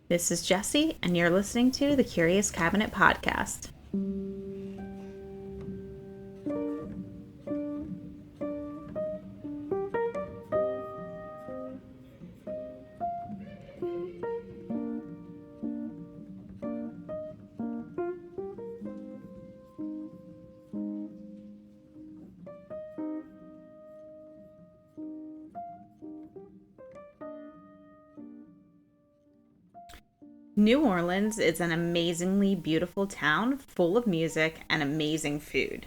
This is Jesse, and you're listening to the Curious Cabinet Podcast. New Orleans is an amazingly beautiful town full of music and amazing food.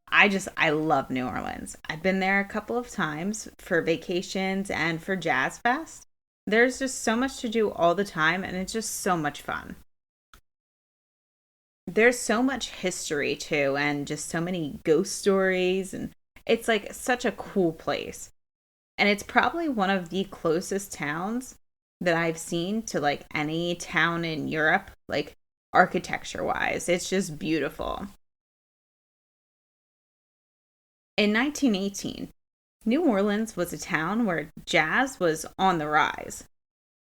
I love New Orleans. I've been there a couple of times for vacations and for Jazz Fest. There's just so much to do all the time, and it's just so much fun. There's so much history too, and just so many ghost stories, and it's like such a cool place. And it's probably one of the closest towns that I've seen to like any town in Europe, like architecture wise. It's just beautiful. In 1918, New Orleans was a town where jazz was on the rise.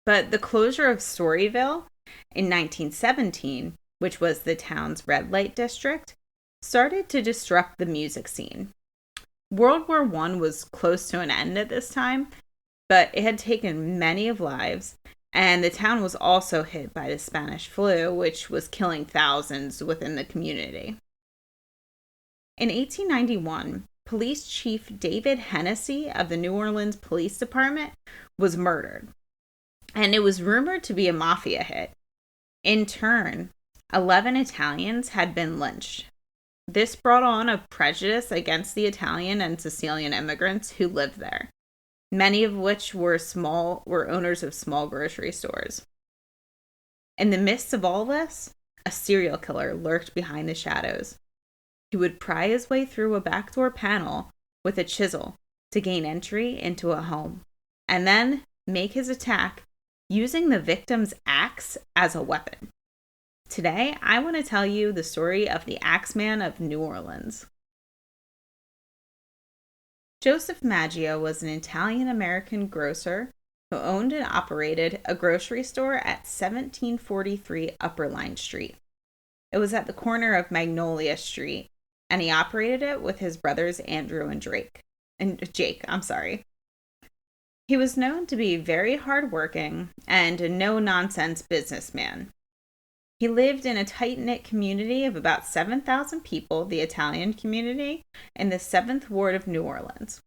But the closure of Storyville in 1917, which was the town's red light district, started to disrupt the music scene. World War I was close to an end at this time, but it had taken many of lives, and the town was also hit by the Spanish flu, which was killing thousands within the community. In 1891, Police Chief David Hennessy of the New Orleans Police Department was murdered, and it was rumored to be a mafia hit. In turn, 11 Italians had been lynched. This brought on a prejudice against the Italian and Sicilian immigrants who lived there, many of which were owners of small grocery stores. In the midst of all this, a serial killer lurked behind the shadows. He would pry his way through a backdoor panel with a chisel to gain entry into a home, and then make his attack using the victim's axe as a weapon. Today, I want to tell you the story of the Axeman of New Orleans. Joseph Maggio was an Italian-American grocer who owned and operated a grocery store at 1743 Upper Line Street. It was at the corner of Magnolia Street, and he operated it with his brothers Andrew and Jake. He was known to be very hardworking and a no-nonsense businessman. He lived in a tight-knit community of about 7,000 people, the Italian community, in the 7th Ward of New Orleans.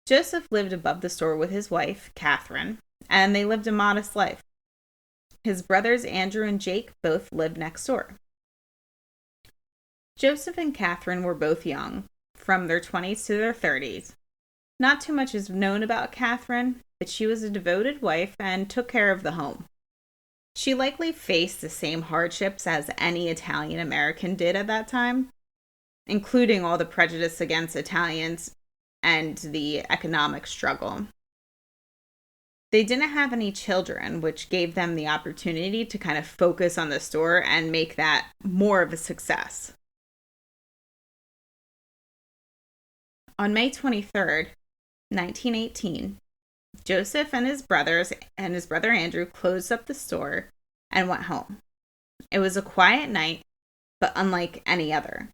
Joseph lived above the store with his wife, Catherine, and they lived a modest life. His brothers Andrew and Jake both lived next door. Joseph and Catherine were both young, from their 20s to their 30s. Not too much is known about Catherine, but she was a devoted wife and took care of the home. She likely faced the same hardships as any Italian American did at that time, including all the prejudice against Italians and the economic struggle. They didn't have any children, which gave them the opportunity to kind of focus on the store and make that more of a success. On May 23rd, 1918, Joseph and his brother Andrew closed up the store and went home. It was a quiet night, but unlike any other.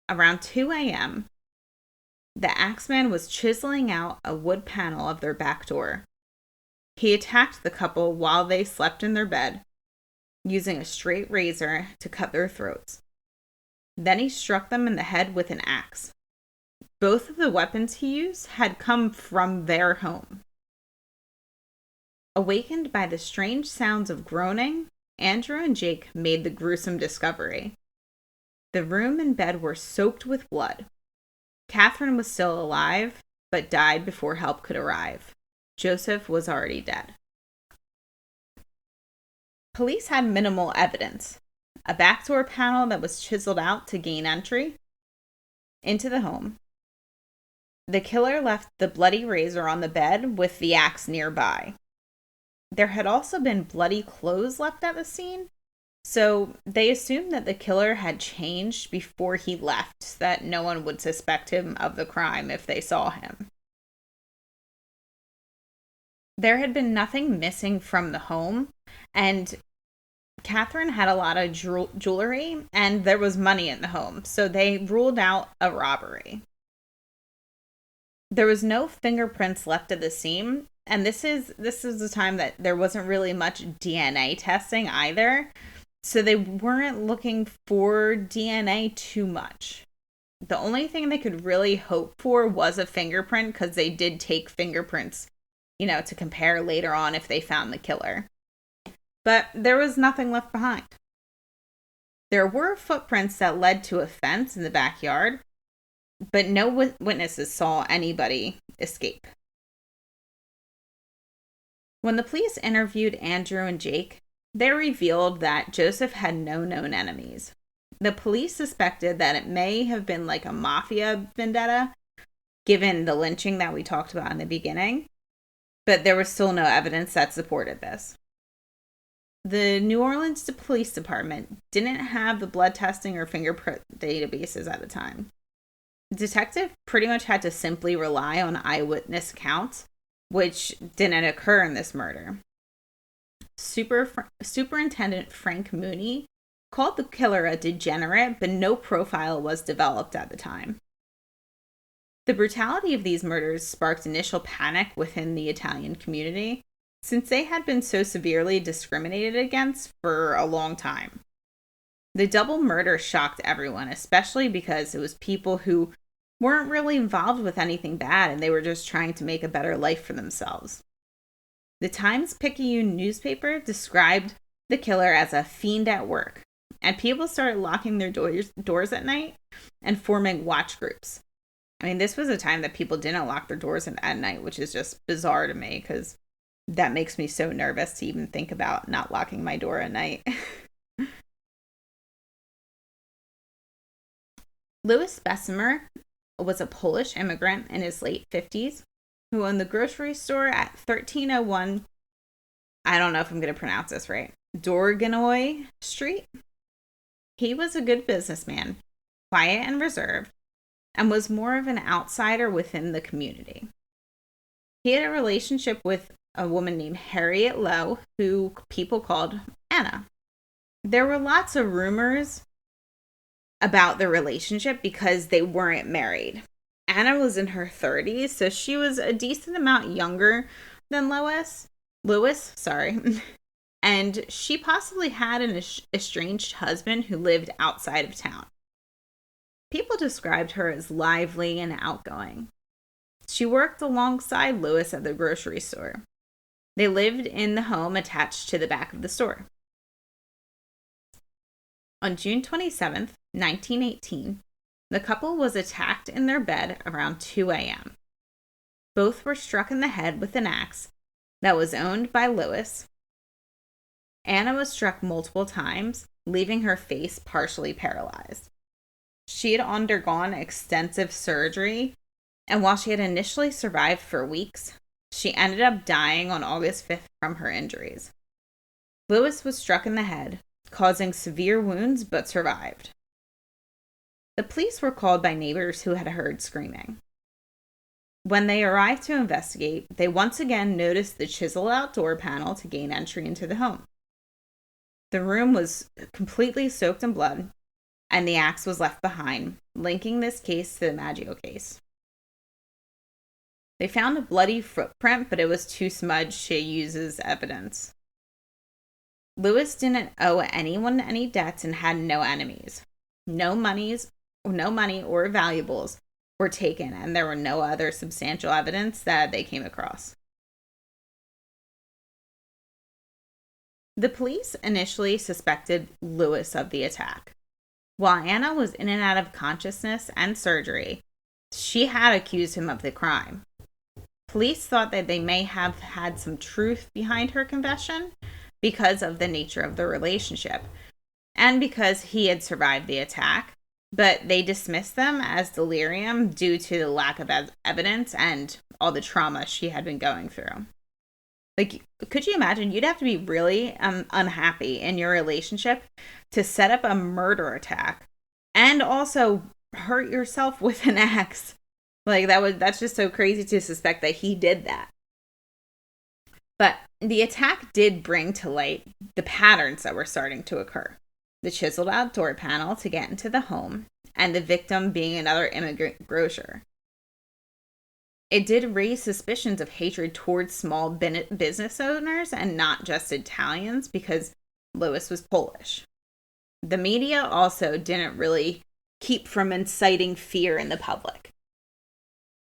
Around 2 a.m., the Axeman was chiseling out a wood panel of their back door. He attacked the couple while they slept in their bed, using a straight razor to cut their throats. Then he struck them in the head with an axe. Both of the weapons he used had come from their home. Awakened by the strange sounds of groaning, Andrew and Jake made the gruesome discovery. The room and bed were soaked with blood. Catherine was still alive, but died before help could arrive. Joseph was already dead. Police had minimal evidence. A backdoor panel that was chiseled out to gain entry into the home. The killer left the bloody razor on the bed with the axe nearby. There had also been bloody clothes left at the scene, so they assumed that the killer had changed before he left, so that no one would suspect him of the crime if they saw him. There had been nothing missing from the home, And Catherine had a lot of jewelry, and there was money in the home, so they ruled out a robbery. There was no fingerprints left at the scene, and this is the time that there wasn't really much DNA testing either, so they weren't looking for DNA too much. The only thing they could really hope for was a fingerprint, because they did take fingerprints, to compare later on if they found the killer. But there was nothing left behind. There were footprints that led to a fence in the backyard, but no witnesses saw anybody escape. When the police interviewed Andrew and Jake, they revealed that Joseph had no known enemies. The police suspected that it may have been like a mafia vendetta, given the lynching that we talked about in the beginning, but there was still no evidence that supported this. The New Orleans Police Department didn't have the blood testing or fingerprint databases at the time. The detective pretty much had to simply rely on eyewitness accounts, which didn't occur in this murder. Superintendent Frank Mooney called the killer a degenerate, but no profile was developed at the time. The brutality of these murders sparked initial panic within the Italian community, since they had been so severely discriminated against for a long time. The double murder shocked everyone, especially because it was people who weren't really involved with anything bad and they were just trying to make a better life for themselves. The Times-Picayune newspaper described the killer as a fiend at work, and people started locking their doors at night and forming watch groups. I mean, this was a time that people didn't lock their doors at night, which is just bizarre to me because that makes me so nervous to even think about not locking my door at night. Louis Bessemer was a Polish immigrant in his late 50s who owned the grocery store at 1301, I don't know if I'm going to pronounce this right, Dorganoy Street. He was a good businessman, quiet and reserved, and was more of an outsider within the community. He had a relationship with a woman named Harriet Lowe, who people called Anna. There were lots of rumors about the relationship because they weren't married. Anna was in her 30s, so she was a decent amount younger than Louis, and she possibly had an estranged husband who lived outside of town. People described her as lively and outgoing. She worked alongside Louis at the grocery store. They lived in the home attached to the back of the store. On June 27th, 1918, the couple was attacked in their bed around 2 a.m. Both were struck in the head with an axe that was owned by Louis. Anna was struck multiple times, leaving her face partially paralyzed. She had undergone extensive surgery, and while she had initially survived for weeks, she ended up dying on August 5th from her injuries. Louis was struck in the head, causing severe wounds, but survived. The police were called by neighbors who had heard screaming. When they arrived to investigate, they once again noticed the chiseled-out door panel to gain entry into the home. The room was completely soaked in blood, and the axe was left behind, linking this case to the Maggio case. They found a bloody footprint, but it was too smudged to use as evidence. Louis didn't owe anyone any debts and had no enemies. No money or valuables were taken, and there were no other substantial evidence that they came across. The police initially suspected Louis of the attack. While Anna was in and out of consciousness and surgery, she had accused him of the crime. Police thought that they may have had some truth behind her confession because of the nature of the relationship and because he had survived the attack, but they dismissed them as delirium due to the lack of evidence and all the trauma she had been going through. Like, could you imagine? You'd have to be really unhappy in your relationship to set up a murder attack and also hurt yourself with an axe. Like, that's just so crazy to suspect that he did that. But The attack did bring to light the patterns that were starting to occur. The chiseled out door panel to get into the home, and the victim being another immigrant grocer. It did raise suspicions of hatred towards small business owners and not just Italians because Lewis was Polish. The media also didn't really keep from inciting fear in the public.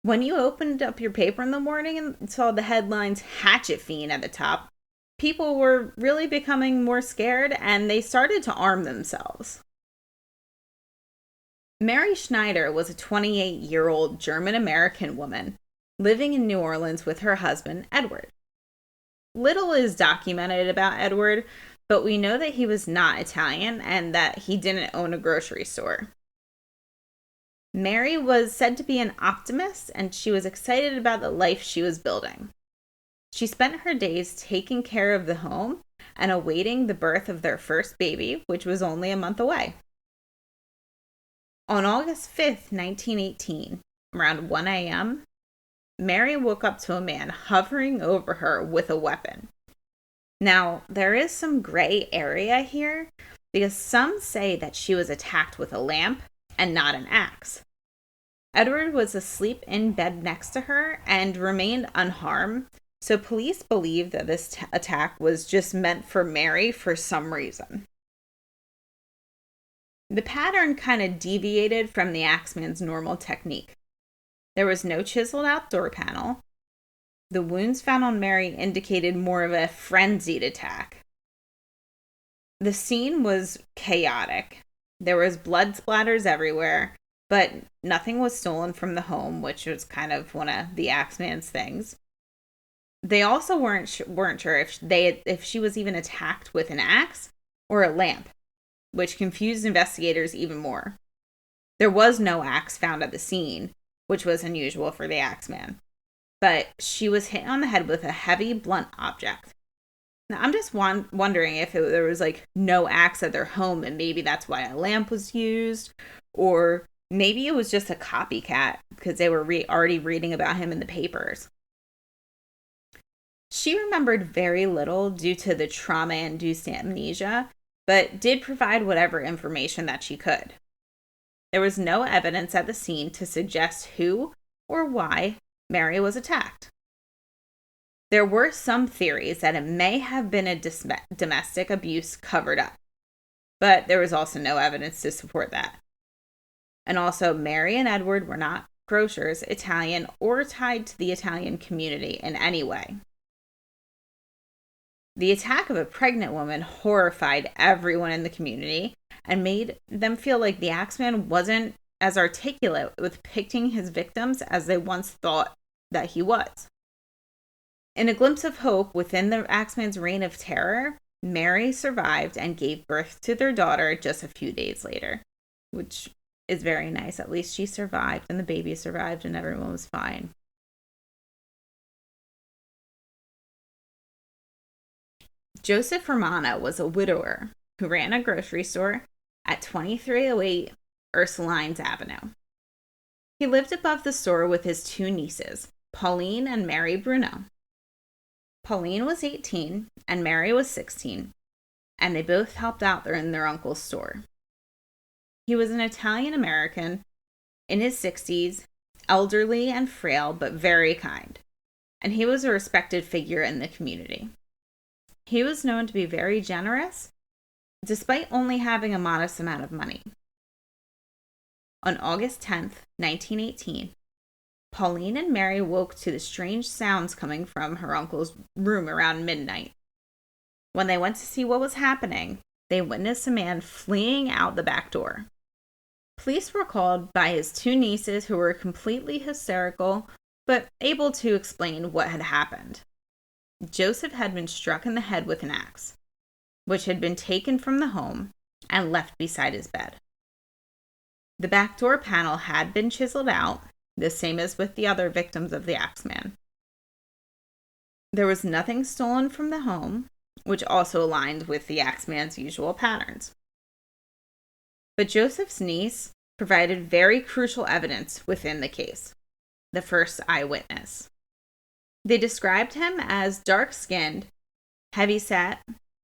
When you opened up your paper in the morning and saw the headlines "Hatchet Fiend" at the top, people were really becoming more scared and they started to arm themselves. Mary Schneider was a 28-year-old German-American woman living in New Orleans with her husband, Edward. Little is documented about Edward, but we know that he was not Italian and that he didn't own a grocery store. Mary was said to be an optimist, and she was excited about the life she was building. She spent her days taking care of the home and awaiting the birth of their first baby, which was only a month away. On August 5th, 1918, around 1 a.m., Mary woke up to a man hovering over her with a weapon. Now, there is some gray area here because some say that she was attacked with a lamp and not an axe. Edward was asleep in bed next to her and remained unharmed, so police believe that this attack was just meant for Mary for some reason. The pattern kind of deviated from the Axeman's normal technique. There was no chiseled out door panel. The wounds found on Mary indicated more of a frenzied attack. The scene was chaotic. There was blood splatters everywhere, but nothing was stolen from the home, which was kind of one of the Axeman's things. They also weren't sure if she was even attacked with an axe or a lamp, which confused investigators even more. There was no axe found at the scene, which was unusual for the Axeman, but she was hit on the head with a heavy, blunt object. Now, I'm just wondering if there was no axe at their home, and maybe that's why a lamp was used, or maybe it was just a copycat because they were already reading about him in the papers. She remembered very little due to the trauma-induced amnesia, but did provide whatever information that she could. There was no evidence at the scene to suggest who or why Mary was attacked. There were some theories that it may have been a domestic abuse covered up, but there was also no evidence to support that. And also, Mary and Edward were not grocers, Italian, or tied to the Italian community in any way. The attack of a pregnant woman horrified everyone in the community and made them feel like the Axeman wasn't as articulate with depicting his victims as they once thought that he was. In a glimpse of hope within the Axeman's reign of terror, Mary survived and gave birth to their daughter just a few days later, which is very nice. At least she survived and the baby survived and everyone was fine. Joseph Romano was a widower who ran a grocery store at 2308 Ursulines Avenue. He lived above the store with his two nieces, Pauline and Mary Bruno. Pauline was 18 and Mary was 16, and they both helped out in their uncle's store. He was an Italian-American in his 60s, elderly and frail, but very kind, and he was a respected figure in the community. He was known to be very generous, despite only having a modest amount of money. On August 10th, 1918, Pauline and Mary woke to the strange sounds coming from her uncle's room around midnight. When they went to see what was happening, they witnessed a man fleeing out the back door. Police were called by his two nieces, who were completely hysterical, but able to explain what had happened. Joseph had been struck in the head with an axe, which had been taken from the home and left beside his bed. The back door panel had been chiseled out, the same as with the other victims of the Axeman. There was nothing stolen from the home, which also aligned with the Axeman's usual patterns. But Joseph's niece provided very crucial evidence within the case, the first eyewitness. They described him as dark-skinned, heavyset,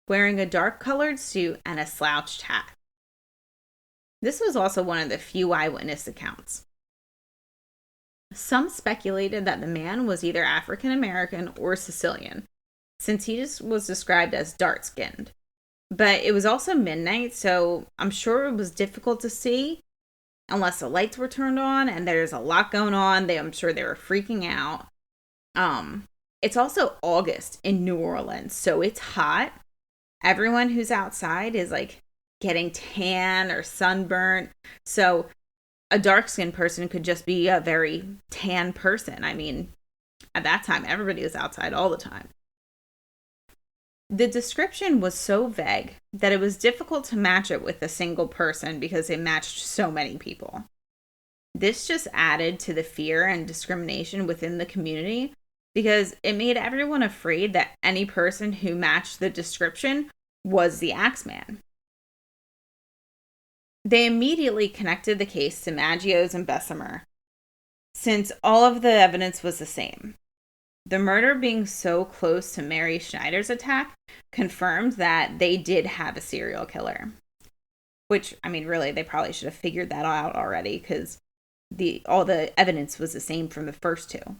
wearing a dark-colored suit and a slouched hat. This was also one of the few eyewitness accounts. Some speculated that the man was either African American or Sicilian, since he just was described as dark-skinned. But it was also midnight, so I'm sure it was difficult to see unless the lights were turned on, and there's a lot going on. I'm sure they were freaking out. It's also August in New Orleans, so it's hot. Everyone who's outside is like getting tan or sunburnt. So a dark-skinned person could just be a very tan person. I mean, at that time, everybody was outside all the time. The description was so vague that it was difficult to match it with a single person because it matched so many people. This just added to the fear and discrimination within the community because it made everyone afraid that any person who matched the description was the Axeman. They immediately connected the case to Maggios and Bessemer, since all of the evidence was the same. The murder being so close to Mary Schneider's attack confirmed that they did have a serial killer. Which, I mean, really, they probably should have figured that out already because all the evidence was the same from the first two.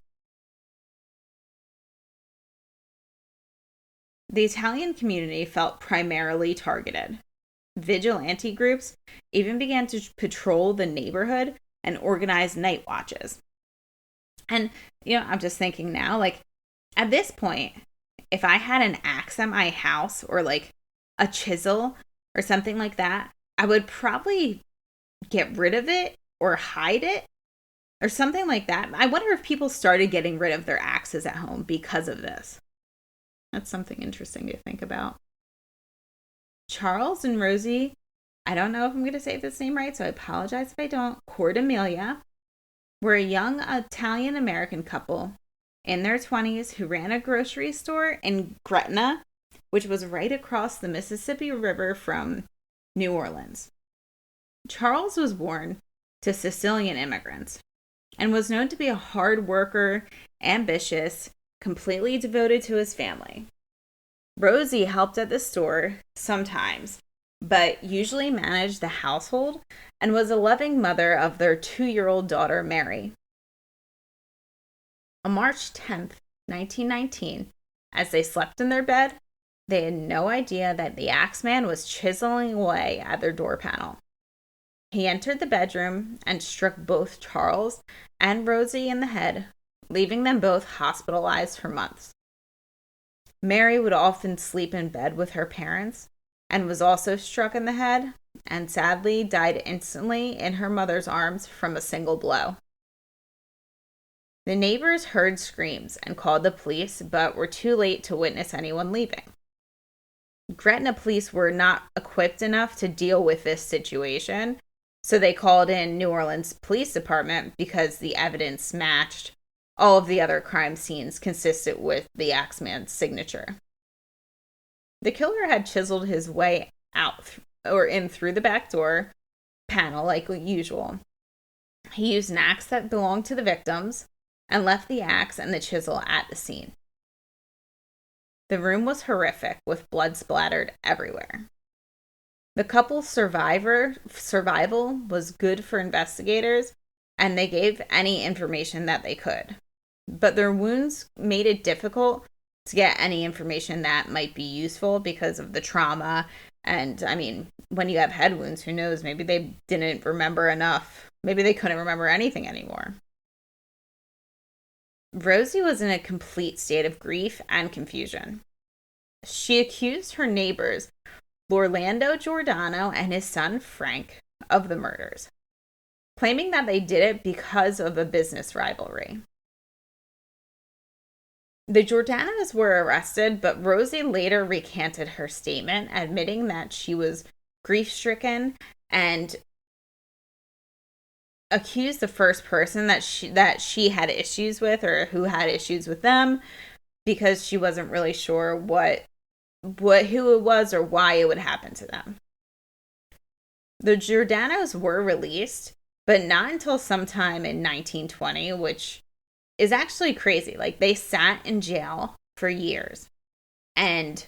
The Italian community felt primarily targeted. Vigilante groups even began to patrol the neighborhood and organize night watches. And, I'm just thinking now, like, at this point, if I had an axe at my house or, like, a chisel or something like that, I would probably get rid of it or hide it or something like that. I wonder if people started getting rid of their axes at home because of this. That's something interesting to think about. Charles and Rosie, I don't know if I'm going to say this name right, so I apologize if I don't, Cordemelia, were a young Italian-American couple in their 20s who ran a grocery store in Gretna, which was right across the Mississippi River from New Orleans. Charles was born to Sicilian immigrants and was known to be a hard worker, ambitious, completely devoted to his family. Rosie helped at the store sometimes, but usually managed the household and was a loving mother of their 2-year-old daughter, Mary. On March 10th, 1919, as they slept in their bed, they had no idea that the Axeman was chiseling away at their door panel. He entered the bedroom and struck both Charles and Rosie in the head, leaving them both hospitalized for months. Mary would often sleep in bed with her parents and was also struck in the head and sadly died instantly in her mother's arms from a single blow. The neighbors heard screams and called the police, but were too late to witness anyone leaving. Gretna police were not equipped enough to deal with this situation, so they called in New Orleans Police Department because the evidence matched all of the other crime scenes consistent with the Axeman's signature. The killer had chiseled his way out or in through the back door panel like usual. He used an axe that belonged to the victims and left the axe and the chisel at the scene. The room was horrific with blood splattered everywhere. The couple's survival was good for investigators, and they gave any information that they could. But their wounds made it difficult to get any information that might be useful because of the trauma. And, I mean, when you have head wounds, who knows? Maybe they didn't remember enough. Maybe they couldn't remember anything anymore. Rosie was in a complete state of grief and confusion. She accused her neighbors, Orlando Giordano and his son Frank, of the murders, claiming that they did it because of a business rivalry. The Giordanos were arrested, but Rosie later recanted her statement, admitting that she was grief-stricken and accused the first person that she had issues with or who had issues with them because she wasn't really sure who it was or why it would happen to them. The Giordanos were released, but not until sometime in 1920, which is actually crazy. Like, they sat in jail for years. And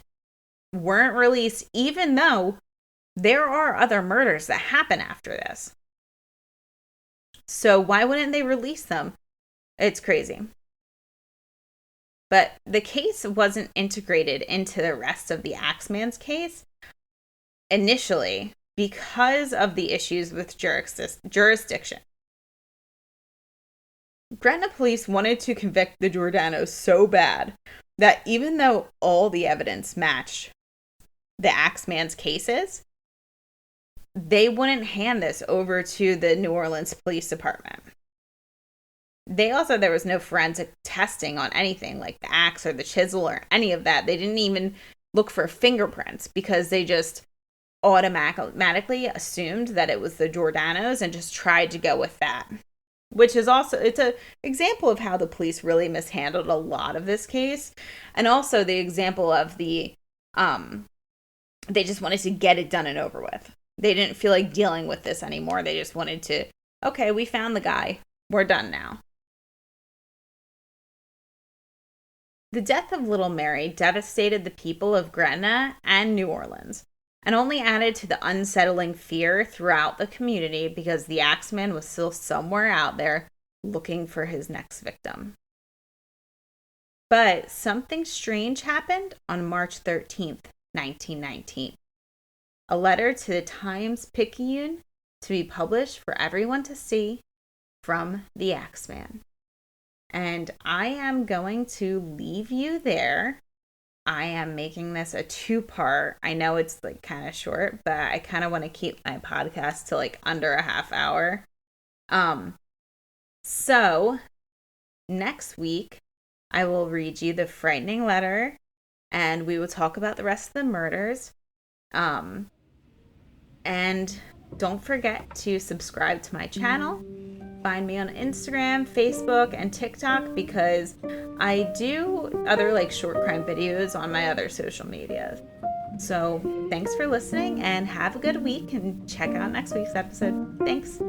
weren't released, even though there are other murders that happen after this. So why wouldn't they release them? It's crazy. But the case wasn't integrated into the rest of the Axeman's case initially because of the issues with jurisdiction. Gretna police wanted to convict the Giordano's so bad that even though all the evidence matched the Axeman's cases, they wouldn't hand this over to the New Orleans Police Department. There was no forensic testing on anything like the axe or the chisel or any of that. They didn't even look for fingerprints because they just automatically assumed that it was the Giordano's and just tried to go with that. Which is also, it's an example of how the police really mishandled a lot of this case. And also the example of they just wanted to get it done and over with. They didn't feel like dealing with this anymore. They just wanted to, okay, we found the guy. We're done now. The death of Little Mary devastated the people of Gretna and New Orleans, and only added to the unsettling fear throughout the community because the Axeman was still somewhere out there looking for his next victim. But something strange happened on March 13th, 1919. A letter to the Times-Picayune to be published for everyone to see from the Axeman. And I am going to leave you there. I am making this a 2-part. I know it's like kind of short, but I kind of want to keep my podcast to like under a half hour. So next week I will read you the frightening letter and we will talk about the rest of the murders. And don't forget to subscribe to my channel. Find me on Instagram, Facebook, and TikTok because I do other like short crime videos on my other social media. So thanks for listening and have a good week and check out next week's episode. Thanks.